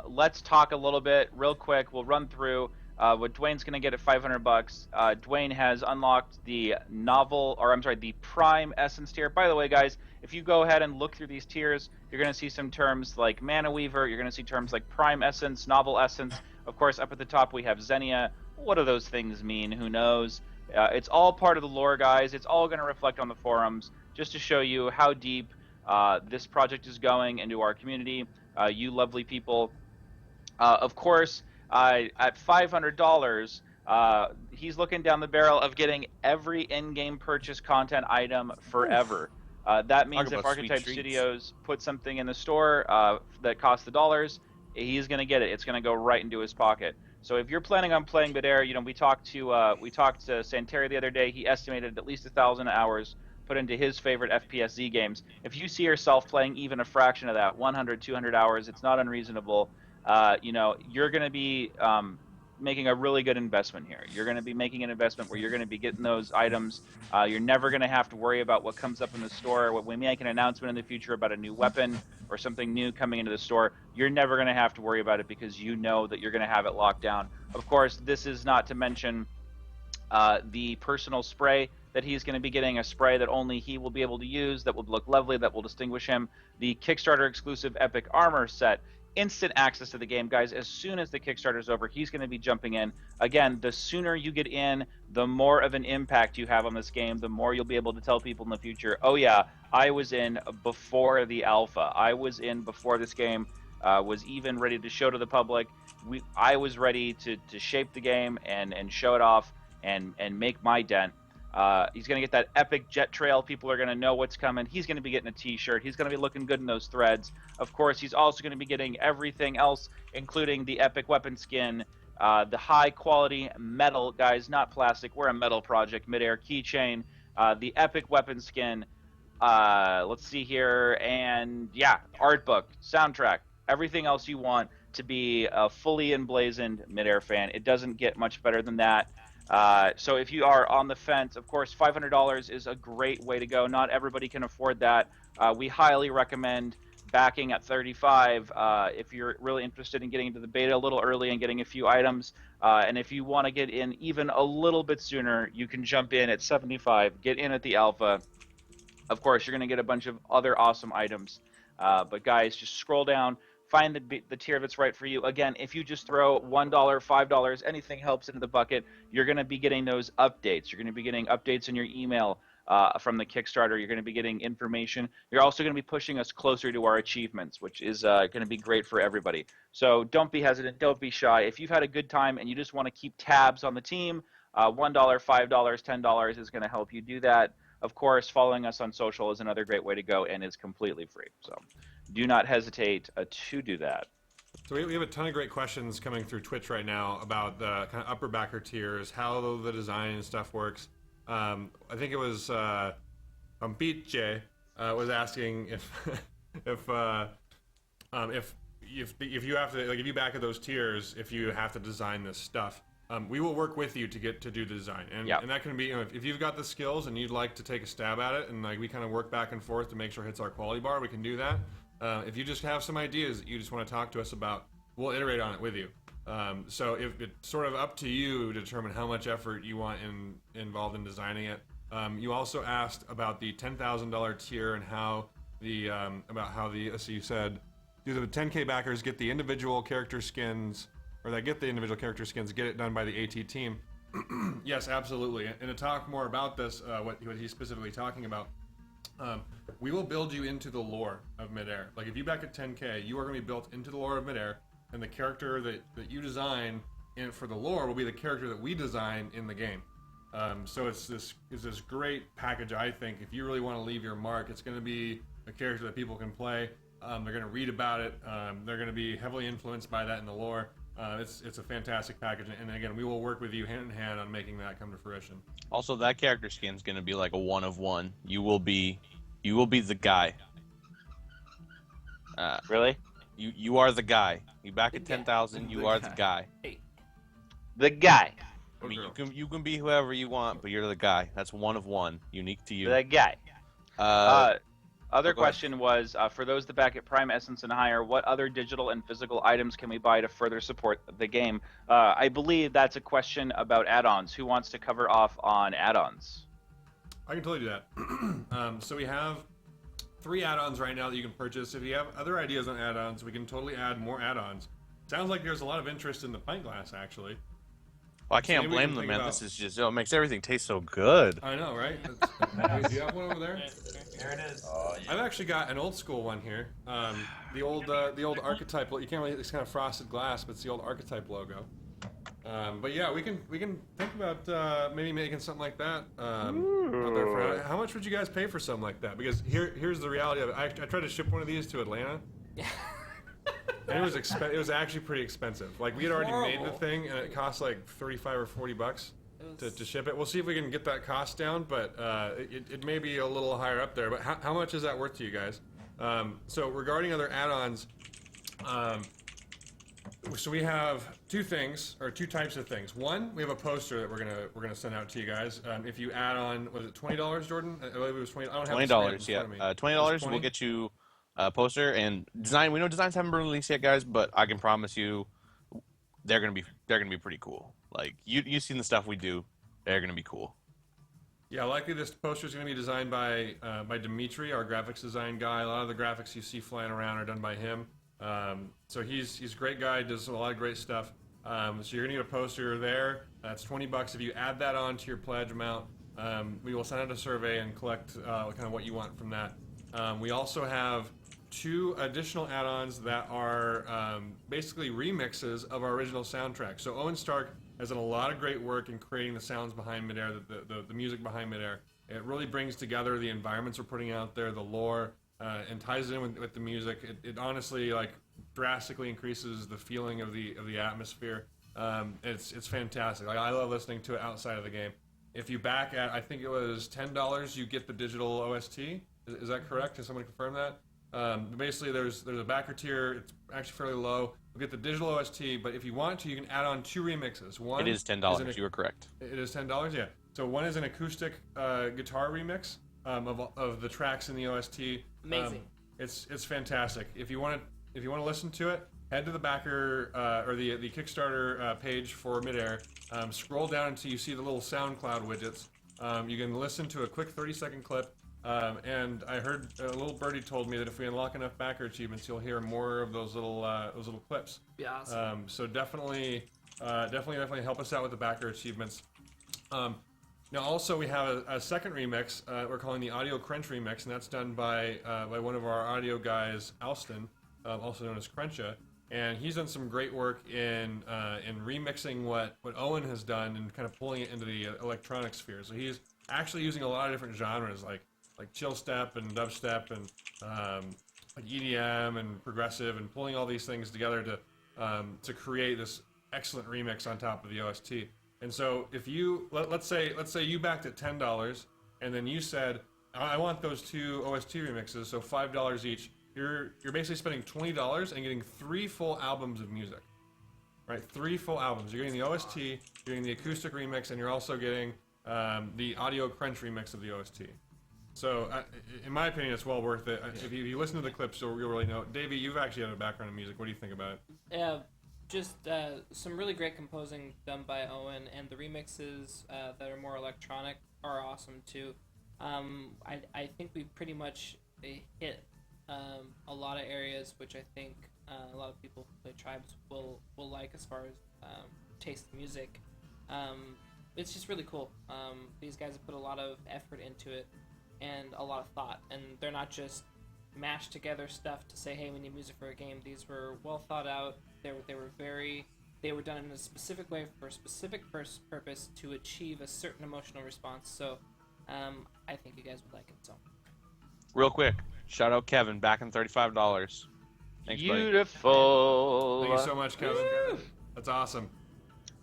Let's talk a little bit real quick. We'll run through what Dwayne's gonna get at $500. Dwayne has unlocked the the Prime Essence tier. By the way, guys, if you go ahead and look through these tiers, you're gonna see some terms like Mana Weaver. You're gonna see terms like Prime Essence, Novel Essence. Of course, up at the top we have Xenia. What do those things mean? Who knows? It's all part of the lore, guys. It's all gonna reflect on the forums, just to show you how deep this project is going into our community. You lovely people. Of course, at $500, he's looking down the barrel of getting every in-game purchase content item forever. That means if Archetype Studios put something in the store that costs the dollars, he's going to get it. It's going to go right into his pocket. So if you're planning on playing Midair, we talked to Santeri the other day. He estimated at least 1,000 hours put into his favorite FPSZ games. If you see yourself playing even a fraction of that, 100, 200 hours, it's not unreasonable. You're going to be making a really good investment here. You're going to be making an investment where you're going to be getting those items. You're never going to have to worry about what comes up in the store. When we make an announcement in the future about a new weapon or something new coming into the store, you're never going to have to worry about it because you know that you're going to have it locked down. Of course, this is not to mention the personal spray that he's going to be getting, a spray that only he will be able to use, that will look lovely, that will distinguish him. The Kickstarter exclusive Epic Armor set. Instant access to the game, guys. As soon as the Kickstarter is over, he's going to be jumping in. Again, the sooner you get in, the more of an impact you have on this game, the more you'll be able to tell people in the future, oh yeah, I was in before the alpha. I was in before this game was even ready to show to the public. I was ready to shape the game and show it off and make my dent. He's going to get that epic jet trail. People are going to know what's coming. He's going to be getting a t-shirt. He's going to be looking good in those threads. Of course, he's also going to be getting everything else, including the epic weapon skin, the high quality metal, guys, not plastic. We're a metal project. Midair keychain, the epic weapon skin. Let's see here. And yeah, art book, soundtrack, everything else you want to be a fully emblazoned Midair fan. It doesn't get much better than that. So if you are on the fence, of course, $500 is a great way to go. Not everybody can afford that. We highly recommend backing at 35 if you're really interested in getting into the beta a little early and getting a few items. And if you want to get in even a little bit sooner, you can jump in at 75, get in at the alpha. Of course, you're going to get a bunch of other awesome items. But guys, just scroll down, find the tier that's right for you. Again, if you just throw $1, $5, anything helps into the bucket, you're going to be getting those updates. You're going to be getting updates in your email from the Kickstarter. You're going to be getting information. You're also going to be pushing us closer to our achievements, which is going to be great for everybody. So don't be hesitant. Don't be shy. If you've had a good time and you just want to keep tabs on the team, $1, $5, $10 is going to help you do that. Of course, following us on social is another great way to go and is completely free. So do not hesitate to do that. So we have a ton of great questions coming through Twitch right now about the kind of upper backer tiers, how the design and stuff works. I think it was Beatj was asking if if you have to, like, if you back at those tiers, if you have to design this stuff. We will work with you to do the design, and that can be, you know, if you've got the skills and you'd like to take a stab at it, and like we kind of work back and forth to make sure it hits our quality bar, we can do that. If you just have some ideas that you just want to talk to us about, we'll iterate on it with you. So if it's sort of up to you to determine how much effort you want involved in designing it. You also asked about the $10,000 tier and how so you said, do the 10K backers get the individual character skins? Or that get the individual character skins, get it done by the AT team. Yes, absolutely. And to talk more about this, what he's specifically talking about, we will build you into the lore of Midair. Like, if you back at 10K, you are going to be built into the lore of Midair, and the character that you design for the lore will be the character that we design in the game. So it's this great package, I think. If you really want to leave your mark, it's going to be a character that people can play. They're going to read about it. They're going to be heavily influenced by that in the lore. It's a fantastic package, and again, we will work with you hand in hand on making that come to fruition. Also, that character skin is going to be like a 1 of 1. You will be the guy. Really? You are the guy. You back at 10,000. You are the guy. The guy. I mean, you can be whoever you want, but you're the guy. That's 1 of 1, unique to you. The guy. Other question was, for those that back at Prime Essence and higher, what other digital and physical items can we buy to further support the game? I believe that's a question about add-ons. Who wants to cover off on add-ons? I can totally do that. So we have 3 add-ons right now that you can purchase. If you have other ideas on add-ons, we can totally add more add-ons. Sounds like there's a lot of interest in the pint glass, actually. Well, I can't blame them, man. This is just, it makes everything taste so good. I know, right? Do you have one over there? There it is. I've actually got an old school one here. The old archetype. You can't really. It's kind of frosted glass, but it's the old archetype logo. But yeah, we can think about maybe making something like that out there. How much would you guys pay for something like that? Because here's the reality of it. I tried to ship one of these to Atlanta. And it was actually pretty expensive. Like, we had already made the thing, and it cost like $35 or $40 to ship it. We'll see if we can get that cost down, but it may be a little higher up there. But how much is that worth to you guys? So regarding other add-ons, so we have 2 types of things. One, we have a poster that we're gonna send out to you guys. If you add on, was it $20, Jordan? I believe it was $20. I don't have $20, yeah. $20 will get you a poster and design. We know designs haven't been released yet, guys, but I can promise you, they're gonna be pretty cool. Like, you've seen the stuff we do, they're gonna be cool. Yeah, likely this poster is going to be designed by Dimitri, our graphics design guy. A lot of the graphics you see flying around are done by him. So he's a great guy, does a lot of great stuff. So you're going to get a poster there. That's $20. If you add that on to your pledge amount, we will send out a survey and collect kind of what you want from that. We also have 2 additional add-ons that are basically remixes of our original soundtrack. So Owen Stark has done a lot of great work in creating the sounds behind Midair, the music behind Midair. It really brings together the environments we're putting out there, the lore, and ties it in with the music. It honestly like drastically increases the feeling of the atmosphere. It's fantastic. Like, I love listening to it outside of the game. If you back at, I think it was $10, you get the digital OST. Is that correct? Can someone confirm that? Basically, there's a backer tier. It's actually fairly low. You'll get the digital OST, but if you want to, you can add on 2 remixes. One It is $10. You were correct. It is $10, yeah. So one is an acoustic guitar remix of the tracks in the OST. Amazing. It's fantastic. If you want to listen to it, head to the backer or the Kickstarter page for Midair. Scroll down until you see the little SoundCloud widgets. You can listen to a quick 30-second clip. And I heard a little birdie told me that if we unlock enough backer achievements, you'll hear more of those little clips. Be awesome. So definitely help us out with the backer achievements. Now also we have a second remix we're calling the Audio Crunch remix, and that's done by one of our audio guys, Alston, also known as Cruncha, and he's done some great work in remixing what Owen has done and kind of pulling it into the electronic sphere. So he's actually using a lot of different genres like chill step and dubstep and like EDM and progressive, and pulling all these things together to create this excellent remix on top of the OST. And so if you let's say you backed at $10, and then you said I want those 2 OST remixes, so $5 each. You're basically spending $20 and getting 3 full albums of music, right? 3 full albums. You're getting the OST, you're getting the acoustic remix, and you're also getting the Audio Crunch remix of the OST. So, in my opinion, it's well worth it. If you listen to the clips, you'll really know. Davey, you've actually had a background in music. What do you think about it? Yeah, just some really great composing done by Owen, and the remixes that are more electronic are awesome too. I think we pretty much hit a lot of areas which I think a lot of people who play Tribes will like as far as taste of music. It's just really cool. These guys have put a lot of effort into it and a lot of thought, and they're not just mashed together stuff to say, hey, we need music for a game. These were well thought out. They were done in a specific way for a specific purpose to achieve a certain emotional response. So I think you guys would like it. So Real quick, shout out Kevin, back in $35. Thanks, Beautiful. Thank you so much, Kevin. That's awesome.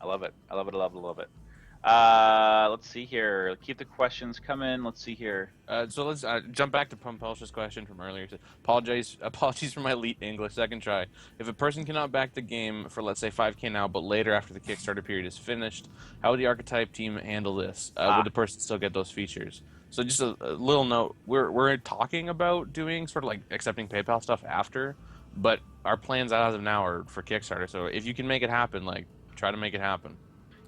I love it. I love it. I love it. I love it. Let's see here. Keep the questions coming. Let's see here. So let's jump back to Pumpelsh's question from earlier. Apologies for my elite English, second try. If a person cannot back the game for, let's say, 5K now, but later after the Kickstarter period is finished, how would the Archetype team handle this? Would the person still get those features? So just a little note, we're talking about doing sort of like accepting PayPal stuff after, but our plans as of now are for Kickstarter. So if you can make it happen, like, try to make it happen.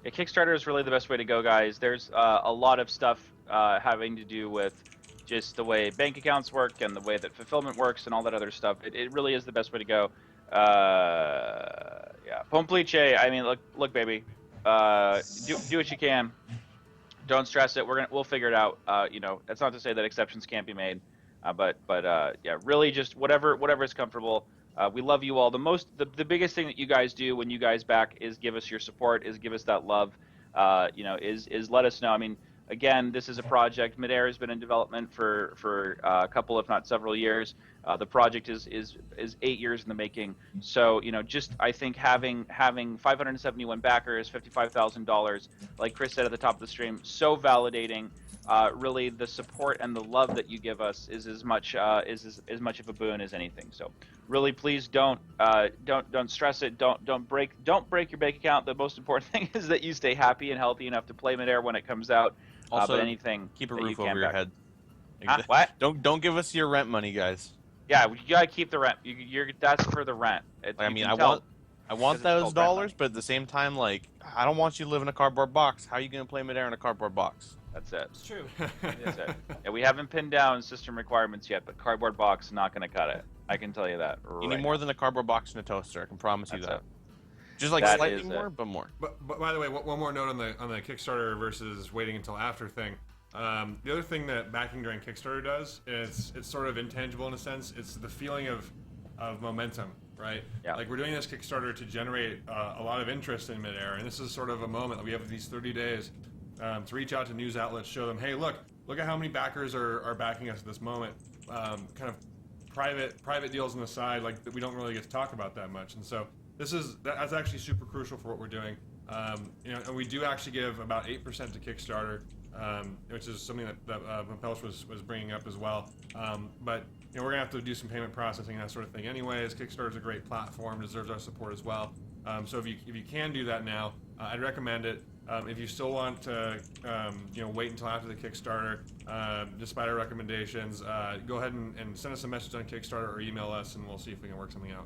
Yeah, Kickstarter is really the best way to go, guys. There's a lot of stuff having to do with just the way bank accounts work and the way that fulfillment works and all that other stuff. It really is the best way to go. Yeah, Pomplice. I mean, look, baby. Do what you can. Don't stress it. We'll figure it out. You know, that's not to say that exceptions can't be made, but yeah, really just whatever is comfortable. We love you all. The biggest thing that you guys do when you guys back is give us your support, is give us that love. You know, is let us know. I mean, again, this is a project. Midair has been in development for a couple, if not several years. The project is 8 years in the making. So, you know, just I think having 571 backers, $55,000, like Chris said at the top of the stream, so validating. Really, the support and the love that you give us is as much of a boon as anything. So, really, please don't stress it. Don't break your bank account. The most important thing is that you stay happy and healthy enough to play Midair when it comes out. Also, but anything, keep a roof over your head. What? Don't give us your rent money, guys. Yeah, you gotta keep the rent. That's for the rent. I mean, I want those dollars, but at the same time, like, I don't want you to live in a cardboard box. How are you gonna play Midair in a cardboard box? That's it. it's true. That's it. Yeah, we haven't pinned down system requirements yet, but cardboard box is not going to cut it. I can tell you that. You need more than a cardboard box and a toaster. I can promise you That's that. it. Just like That slightly is more, it. but more. But by the way, one more note on the Kickstarter versus waiting until after thing. The other thing that backing during Kickstarter does is it's sort of intangible in a sense. It's the feeling of momentum, right? Yeah. Like we're doing this Kickstarter to generate a lot of interest in Midair, and this is sort of a moment that we have these 30 days to reach out to news outlets, show them, hey, look at how many backers are backing us at this moment. Kind of private deals on the side, like that we don't really get to talk about that much, and so that's actually super crucial for what we're doing. And we do actually give about 8% to Kickstarter, which is something that Pelch was bringing up as well. But we're gonna have to do some payment processing and that sort of thing. Anyways, Kickstarter is a great platform, deserves our support as well. So if you can do that now, I'd recommend it. If you still want to, wait until after the Kickstarter, despite our recommendations, go ahead and send us a message on Kickstarter or email us, and we'll see if we can work something out.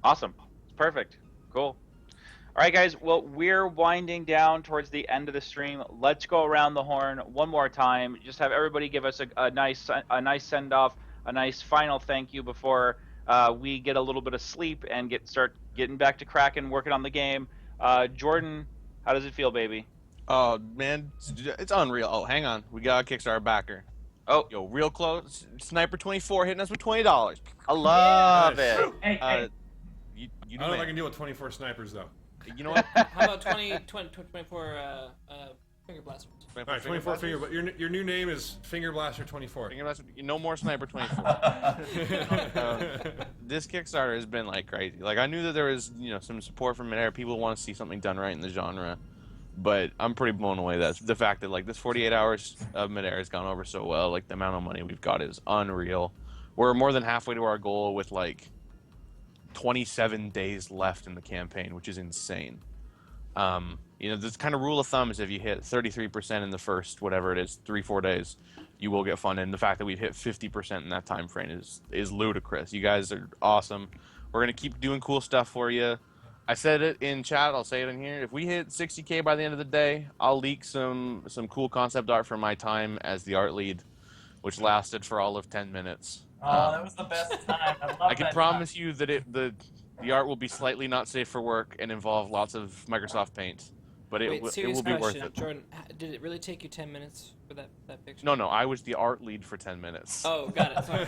Awesome. It's perfect. Cool. All right, guys. Well, we're winding down towards the end of the stream. Let's go around the horn one more time. Just have everybody give us a nice send off, a nice final thank you before we get a little bit of sleep and start getting back to cracking, working on the game. Jordan, how does it feel, baby? Oh man, it's unreal. Oh, hang on, we got a Kickstarter backer. Oh, Yo, real close. Sniper 24 hitting us with $20. I love Yes. it. Hey, You I do don't know if I man. can deal with 24 snipers though. You know what? How about 24 finger blasters? All right, 24 finger. But your new name is Finger Blaster 24. Finger Blaster, no more Sniper 24. This Kickstarter has been like crazy. Like I knew that there was some support from Midair. People want to see something done right in the genre, but I'm pretty blown away that the fact that like this 48 hours of Midair has gone over so well. Like the amount of money we've got is unreal. We're more than halfway to our goal with like 27 days left in the campaign, which is insane. This kind of rule of thumb is if you hit 33% in the first, whatever it is, 3-4 days, you will get funded. And the fact that we've hit 50% in that time frame is ludicrous. You guys are awesome. We're going to keep doing cool stuff for you. I said it in chat, I'll say it in here. If we hit 60K by the end of the day, I'll leak some cool concept art from my time as the art lead, which lasted for all of 10 minutes. oh, that was the best time. I love I can that promise you that the art will be slightly not safe for work and involve lots of Microsoft Paint, but it Wait, will serious be worth question, it. Jordan. Did it really take you 10 minutes for that picture? No, I was the art lead for 10 minutes. Oh, got it. Sorry.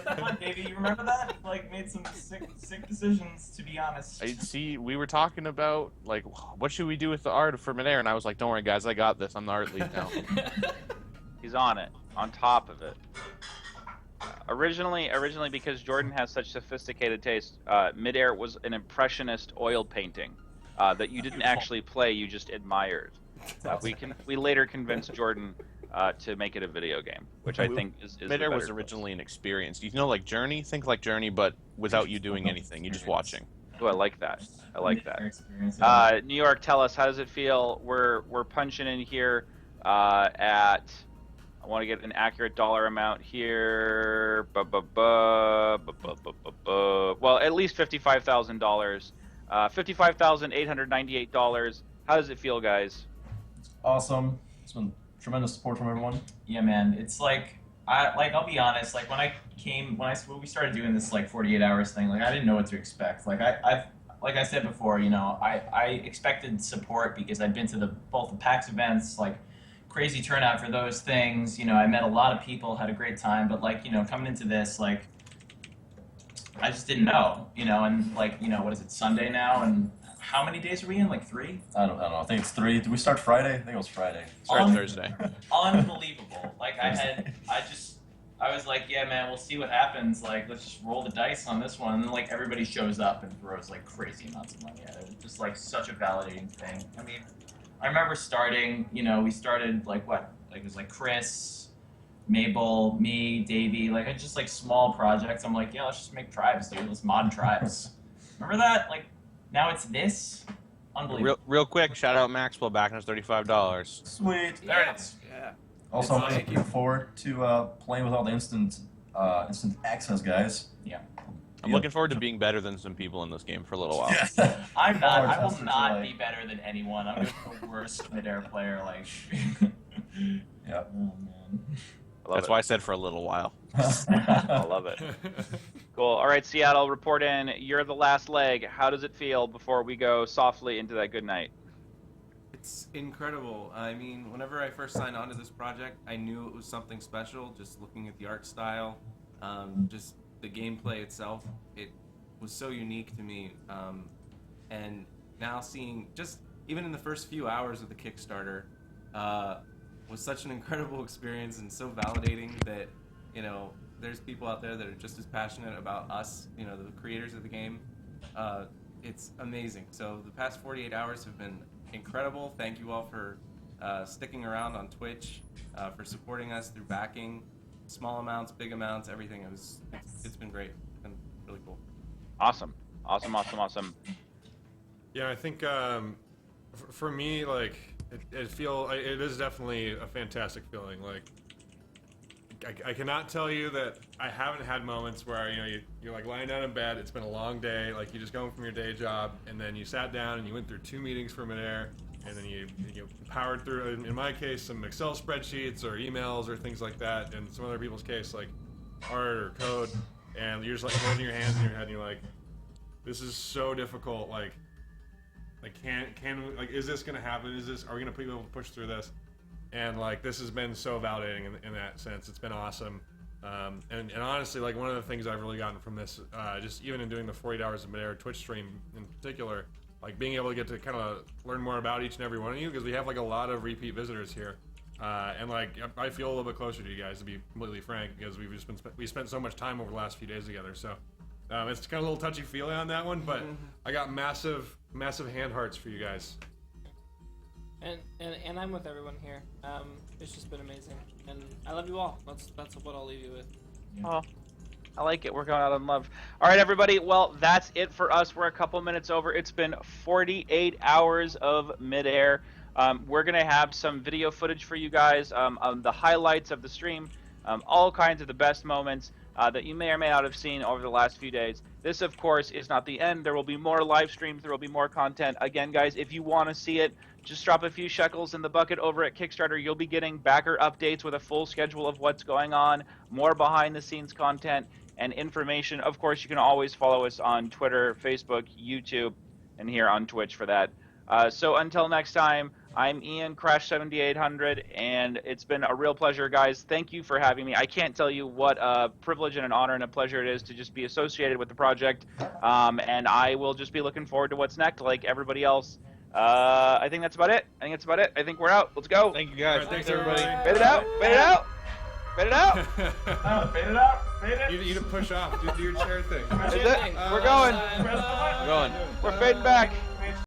Come on, baby, you remember that? Like, made some sick decisions, to be honest. We were talking about like what should we do with the art for Midair, and I was like, don't worry guys, I got this. I'm the art lead now. He's on it, on top of it. Originally, because Jordan has such sophisticated taste, Midair was an impressionist oil painting that you didn't actually play, you just admired. We later convinced Jordan to make it a video game, which I think is the Midair was better originally an experience. Like Journey? Think like Journey, but without you doing anything. You're just watching. Oh, I like that. I like that. Experience. New York, tell us, how does it feel? We're punching in here at. I want to get an accurate dollar amount here. Well, at least $55,000. $55,898. How does it feel, guys? Awesome. It's been tremendous support from everyone. Yeah, man. It's like I'll be honest. Like when we started doing this like 48 hours thing, like I didn't know what to expect. Like like I said before, I expected support because I'd been to both the PAX events, like crazy turnout for those things. I met a lot of people, had a great time, but like coming into this, like I just didn't know, and like what is it, Sunday now, and how many days are we in? Like 3? I don't know. I think it's 3. Did we start Friday? I think it was Friday. Sorry, Thursday. Unbelievable. Like I was like, yeah, man, we'll see what happens. Like, let's just roll the dice on this one. And then, like, everybody shows up and throws, like, crazy amounts of money at it. It's just, like, such a validating thing. I mean, I remember starting, we started, like, what? Like, it was, like, Chris, Mabel, me, Davey. Like, it's just, like, small projects. I'm like, yeah, let's just make tribes, dude. Let's mod tribes. Remember that? Like, now it's this? Unbelievable. Real quick, shout out Maxwell backing us $35. Sweet. There it is. Yeah. Also, I'm It's looking forward to playing with all the instant access guys. Yeah. I'm looking forward to being better than some people in this game for a little while. I'm not. I will That's not right. be better than anyone. I'm just the worst Midair player. Like, Yeah. oh man. That's why I said for a little while. I love it. Cool. All right, Seattle, report in. You're the last leg. How does it feel before we go softly into that good night? It's incredible. I mean, whenever I first signed on to this project, I knew it was something special. Just looking at the art style, just the gameplay itself, it was so unique to me. And now seeing, just even in the first few hours of the Kickstarter, was such an incredible experience and so validating that, you know, there's people out there that are just as passionate about us, you know, the creators of the game. It's amazing. So the past 48 hours have been incredible. Thank you all for sticking around on Twitch, for supporting us through backing, small amounts, big amounts, everything. It's been great. It's been really cool. Awesome. Awesome. Yeah, I think for me, like, it is definitely a fantastic feeling. Like, I cannot tell you that I haven't had moments where, you know, you're like lying down in bed, it's been a long day, like you just go home from your day job, and then you sat down and you went through 2 meetings for Midair, and then you powered through, in my case, some Excel spreadsheets or emails or things like that, and some other people's case, like art or code, and you're just like holding your hands in your head and you're like, this is so difficult, like is this gonna happen? Are we gonna be able to push through this? And like, this has been so validating in that sense. It's been awesome. And honestly, like, one of the things I've really gotten from this, just even in doing the 48 hours of Midair Twitch stream in particular, like being able to get to kind of learn more about each and every one of you, because we have like a lot of repeat visitors here. And like, I feel a little bit closer to you guys, to be completely frank, because we spent so much time over the last few days together. So it's kind of a little touchy-feely on that one, but I got massive hand hearts for you guys. And I'm with everyone here. It's just been amazing, and I love you all. That's what I'll leave you with. Oh, I like it. We're going out on love. All right, everybody. Well, that's it for us. We're a couple minutes over. It's been 48 hours of Midair. We're gonna have some video footage for you guys, on the highlights of the stream, all kinds of the best moments that you may or may not have seen over the last few days. This, of course, is not the end. There will be more live streams. There will be more content. Again, guys, if you want to see it, just drop a few shekels in the bucket over at Kickstarter. You'll be getting backer updates with a full schedule of what's going on, more behind-the-scenes content, and information. Of course, you can always follow us on Twitter, Facebook, YouTube, and here on Twitch for that. So until next time, I'm Ian, Crash7800, and it's been a real pleasure, guys. Thank you for having me. I can't tell you what a privilege and an honor and a pleasure it is to just be associated with the project, and I will just be looking forward to what's next, like everybody else. I think that's about it. I think we're out. Let's go. Thank you guys. Right, thanks everybody. Fade it out. Fade it out. Fade it out. Fade it out. Fade it. You need to push off. Do your chair thing. That's it. We're going. Going. We're fading back.